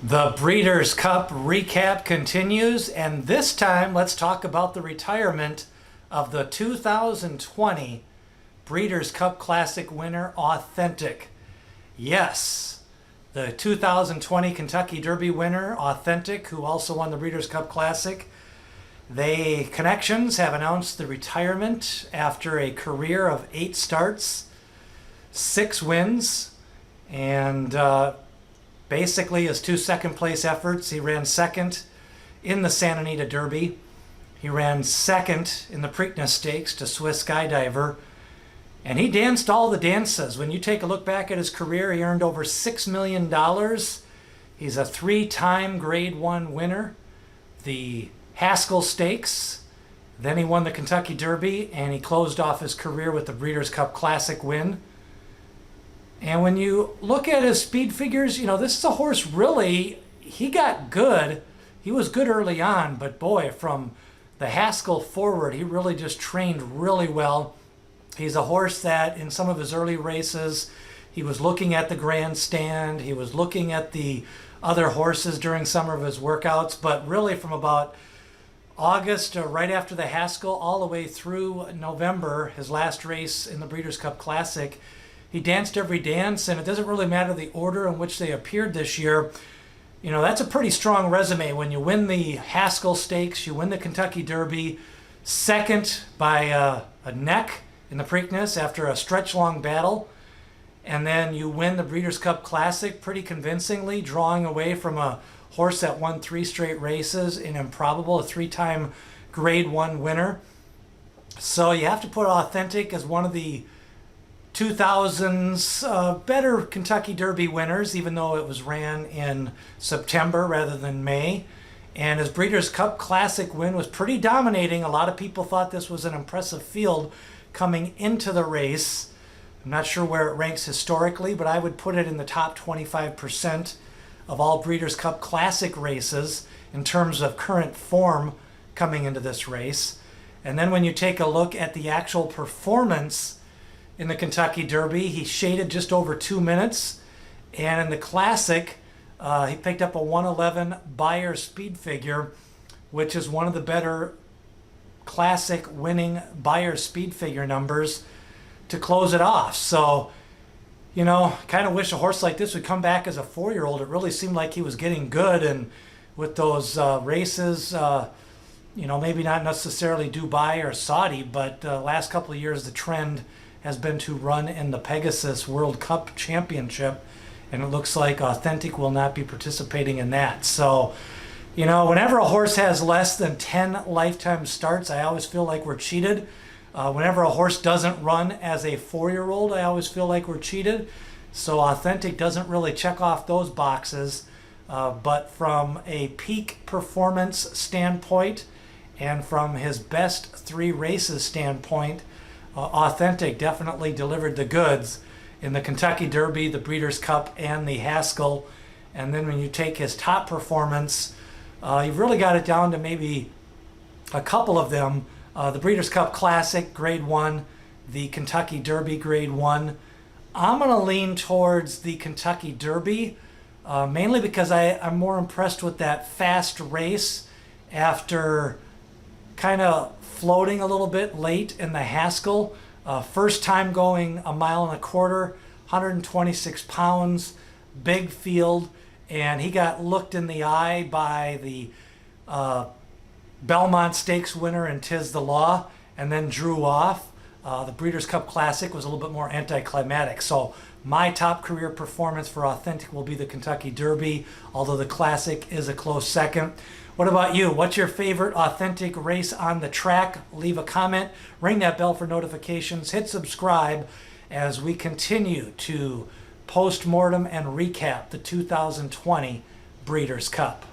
The Breeders' Cup recap continues, and this time let's talk about the retirement of the 2020 Breeders' Cup Classic winner, Authentic. Yes, the 2020 Kentucky Derby winner, Authentic, who also won the Breeders' Cup Classic. They Connections have announced the retirement after a career of 8 starts, 6 wins, and basically his 2 second-place efforts. He ran second in the Santa Anita Derby. He ran second in the Preakness Stakes to Swiss Skydiver. And he danced all the dances. When you take a look back at his career, he earned over $6 million. He's a 3-time Grade 1 winner. The Haskell Stakes. Then he won the Kentucky Derby, and he closed off his career with the Breeders' Cup Classic win. And when you look at his speed figures, you know, this is a horse really, he got good. He was good early on, but boy, from the Haskell forward, he really just trained really well. He's a horse that in some of his early races, he was looking at the grandstand, he was looking at the other horses during some of his workouts, but really from about August or right after the Haskell all the way through November, his last race in the Breeders' Cup Classic, he danced every dance, and it doesn't really matter the order in which they appeared this year. You know, that's a pretty strong resume. When you win the Haskell Stakes, you win the Kentucky Derby, second by a neck in the Preakness after a stretch-long battle, and then you win the Breeders' Cup Classic pretty convincingly, drawing away from a horse that won 3 straight races in Improbable, a 3-time Grade 1 winner. So you have to put Authentic as one of the 2000s better Kentucky Derby winners, even though it was ran in September rather than May. And his Breeders' Cup Classic win was pretty dominating. A lot of people thought this was an impressive field coming into the race. I'm not sure where it ranks historically, but I would put it in the top 25% of all Breeders' Cup Classic races in terms of current form coming into this race. And then when you take a look at the actual performance in the Kentucky Derby, he shaded just over 2 minutes, and in the Classic, he picked up a 1:11 Beyer speed figure, which is one of the better Classic winning Beyer speed figure numbers to close it off. So, you know, kind of wish a horse like this would come back as a 4-year-old. It really seemed like he was getting good, and with those races, you know, maybe not necessarily Dubai or Saudi, but last couple of years the trend has been to run in the Pegasus World Cup Championship, and it looks like Authentic will not be participating in that. So, you know, whenever a horse has less than 10 lifetime starts, I always feel like we're cheated. Whenever a horse doesn't run as a 4-year-old, I always feel like we're cheated. So Authentic doesn't really check off those boxes, but from a peak performance standpoint and from his best 3 races standpoint, Authentic definitely delivered the goods in the Kentucky Derby, the Breeders' Cup, and the Haskell. And then when you take his top performance, you've really got it down to maybe a couple of them. The Breeders' Cup Classic, Grade 1, the Kentucky Derby, Grade 1. I'm going to lean towards the Kentucky Derby, mainly because I'm more impressed with that fast race after kind of floating a little bit late in the Haskell. First time going 1.25 miles, 126 pounds, big field, and he got looked in the eye by the Belmont Stakes winner and 'Tis the Law, and then drew off. The Breeders' Cup Classic was a little bit more anticlimactic. So my top career performance for Authentic will be the Kentucky Derby, although the Classic is a close second. What about you? What's your favorite Authentic race on the track? Leave a comment, ring that bell for notifications, hit subscribe as we continue to post-mortem and recap the 2020 Breeders' Cup.